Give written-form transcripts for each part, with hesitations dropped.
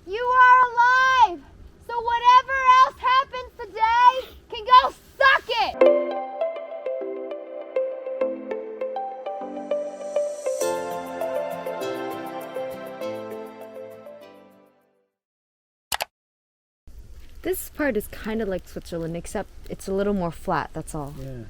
You are alive! So whatever else happens today can go suck it! This part is kind of like Switzerland, except it's a little more flat, that's all. Yeah.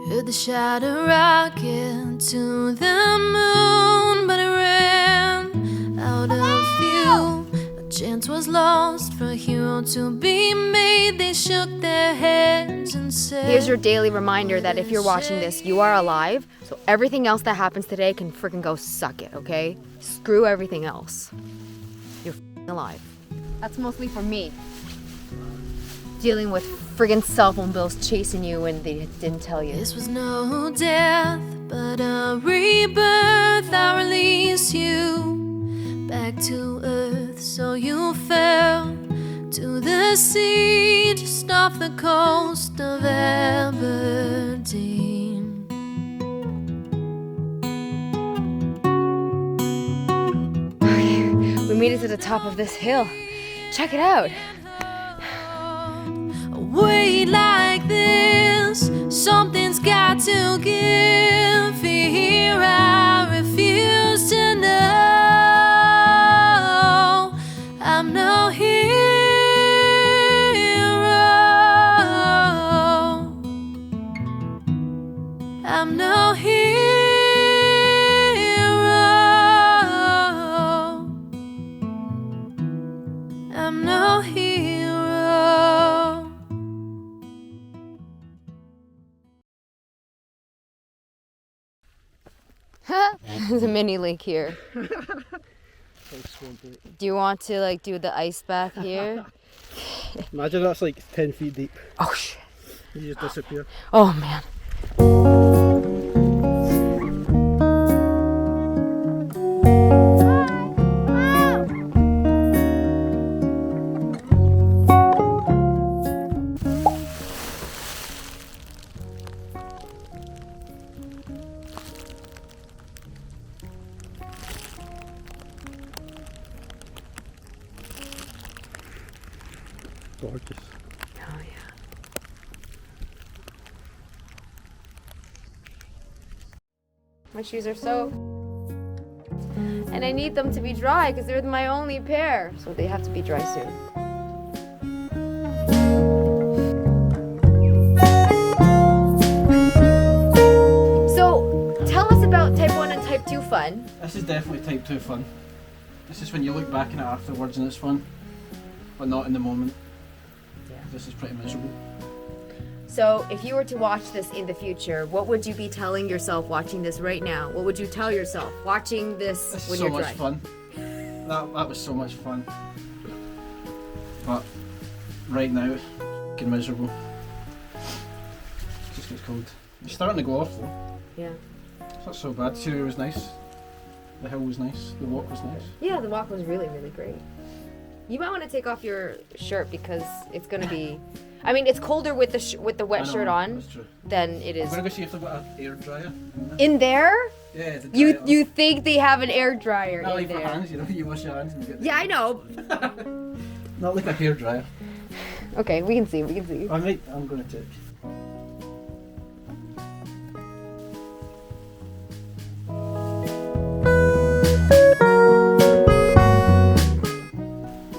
Heard the shadow rocket to the moon, but it ran out of view. A chance was lost for a hero to be made. They shook their heads and said, Here's your daily reminder that if you're watching this, you are alive. So everything else that happens today can freaking go suck it, okay? Screw everything else. You're alive. That's mostly for me. Dealing with friggin' cell phone bills chasing you and they didn't tell you. This was no death, but a rebirth. I release you back to earth. So you fell to the sea just off the coast of Aberdeen. We made it to the top of this hill. Check it out. A way like this, something's got to give. Here I refuse to know. I'm no hero. I'm no hero. I'm no hero. There's a mini lake here. Do you want to like do the ice bath here? Imagine that's like 10 feet deep. Oh shit. You just disappear. Oh man. Gorgeous. Oh yeah. My shoes are soaked. And I need them to be dry because they're my only pair. So they have to be dry soon. So tell us about type 1 and type 2 fun. This is definitely type 2 fun. This is when you look back on it afterwards and it's fun, but not in the moment. Yeah. This is pretty miserable. So if you were to watch this in the future, what would you be telling yourself watching this right now? What would you tell yourself watching this This when is so you're much driving? fun. That was so much fun. But right now, fucking miserable. Just gets cold. It's starting to go off though. Yeah. It's not so bad. The scenery was nice. The hill was nice. The walk was nice. Yeah, the walk was really, really great. You might want to take off your shirt because it's going to be... I mean, it's colder with the wet shirt on That's true. than it is... I'm gonna go see if they've got an air dryer. In there? Yeah, the You think they have an air dryer Not in like for there? hands, you know, you wash your hands and you get. Yeah, I know. Not like a hair dryer. Okay, we can see. I'm gonna check.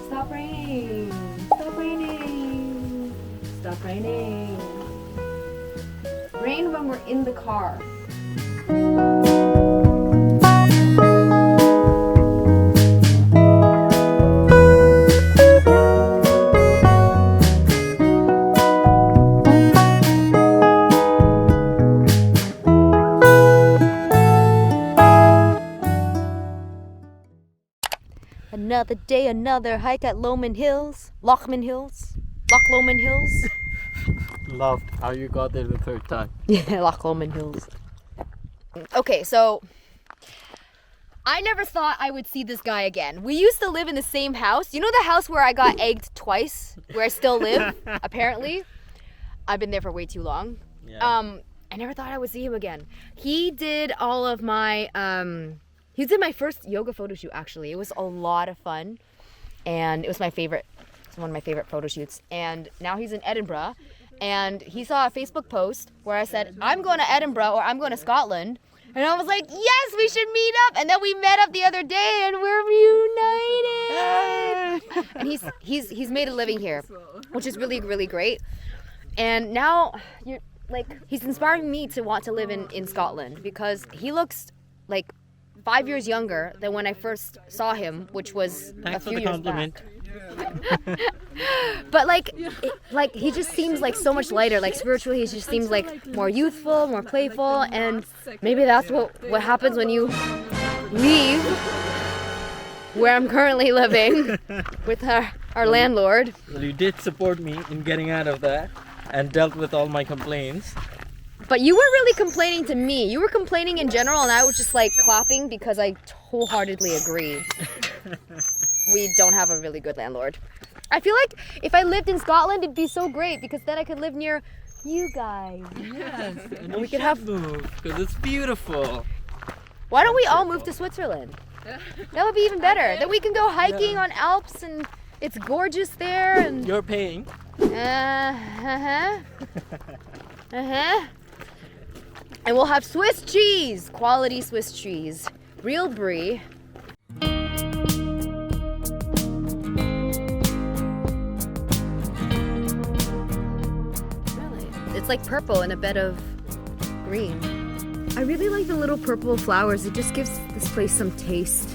Stop raining. Stop raining. Stop raining. Rain when we're in the car. Another day, another hike at Lochman Hills. Loch Lomond Hills. Loved how you got there the third time. Yeah, Loch Lomond Hills. Okay, so I never thought I would see this guy again. We used to live in the same house. You know the house where I got egged twice, where I still live, apparently? I've been there for way too long. Yeah. I never thought I would see him again. He did all of my, he did my first yoga photo shoot, actually. It was a lot of fun. And it was my favorite. It's one of my favorite photo shoots. And now he's in Edinburgh. And he saw a Facebook post where I said, I'm going to Edinburgh or I'm going to Scotland. And I was like, yes, we should meet up. And then we met up the other day and we're reunited. And he's made a living here, which is really, really great. And now he's inspiring me to want to live in Scotland because he looks like 5 years younger than when I first saw him, which was Thanks a few for the years compliment. back. But like he just seems like so much lighter. Like spiritually, he just seems like more youthful, more playful, and maybe that's what happens when you leave where I'm currently living with our landlord. Well, you did support me in getting out of that and dealt with all my complaints. But you weren't really complaining to me. You were complaining in general, and I was just like clapping because I wholeheartedly agreed. We don't have a really good landlord. I feel like if I lived in Scotland, it'd be so great because then I could live near you guys. Yes, and we we could should have- move because it's beautiful. Why don't we all move to Switzerland? That would be even better. Then we can go hiking on Alps and it's gorgeous there. And You're paying. uh-huh. Uh-huh. And we'll have Swiss cheese, quality Swiss cheese, real brie. It's like purple in a bed of green. I really like the little purple flowers. It just gives this place some taste.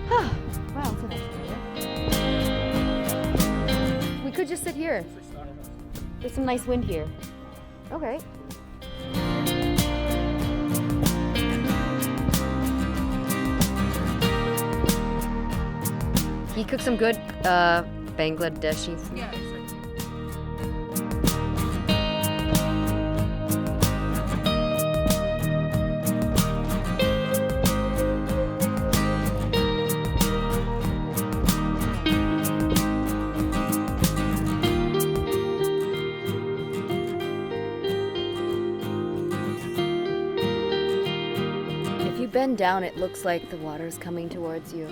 Wow, it's a nice area. We could just sit here. There's some nice wind here. Okay. He cooked some good Bangladeshi food. Yeah, exactly. If you bend down, it looks like the water is coming towards you.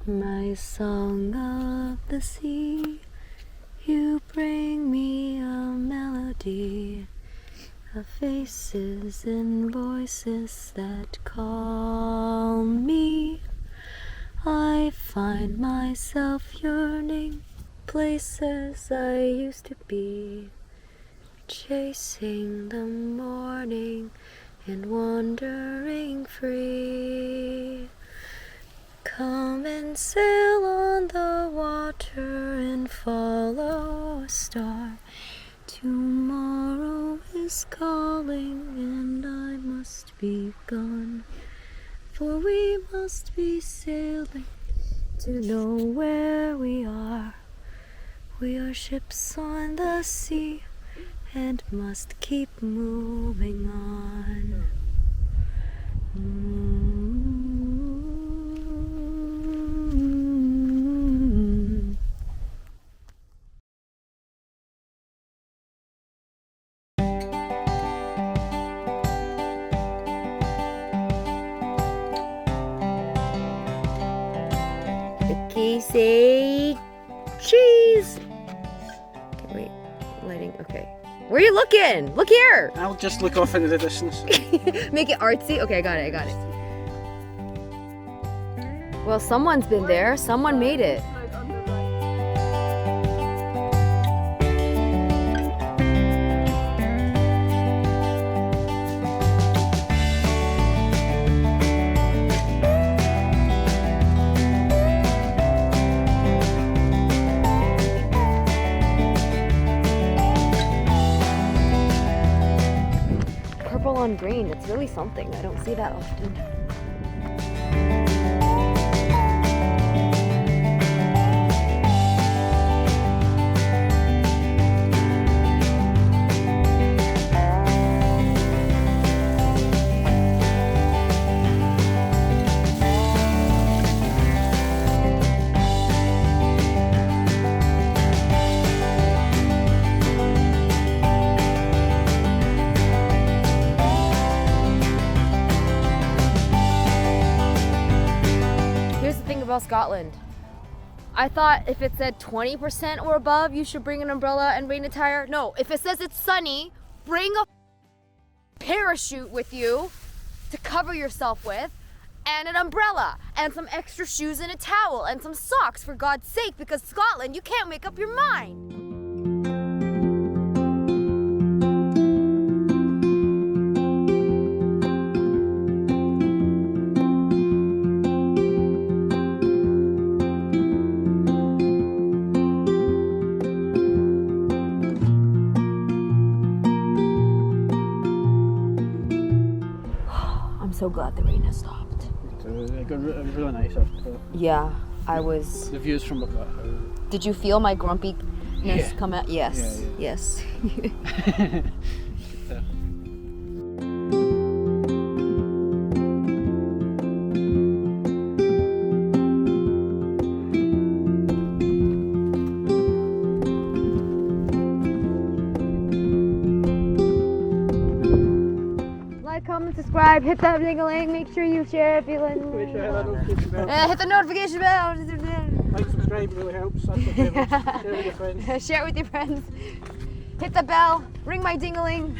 My song of the sea, you bring me a melody of faces and voices that call me. I find myself yearning places I used to be, chasing the morning and wandering free. Come and sail on the water and follow a star. Tomorrow is calling and I must be gone, for we must be sailing to know where we are. We are ships on the sea and must keep moving on. Vicky, say cheese. Okay, wait, lighting. Okay. Where are you looking? Look here. I'll just look off into the distance. Make it artsy. Okay, I got it. Well, someone's been there. Someone made it. Purple on green. It's really something. I don't see that often. About Scotland. I thought if it said 20% or above, you should bring an umbrella and rain attire. No, if it says it's sunny, bring a parachute with you to cover yourself with, and an umbrella, and some extra shoes and a towel, and some socks, for God's sake, because Scotland, you can't make up your mind. I'm so glad the rain has stopped. It was really nice after. Yeah, I was. The views from above. Did you feel my grumpiness come out? Yes. Yeah. Yes. Yeah. Comment, subscribe, hit that ding-a-ling, make sure you share if you like. Hit Hit the notification bell. Like, subscribe really helps. That's my favourite. Share with your friends. Share it with your friends. Hit the bell, ring my ding-a-ling.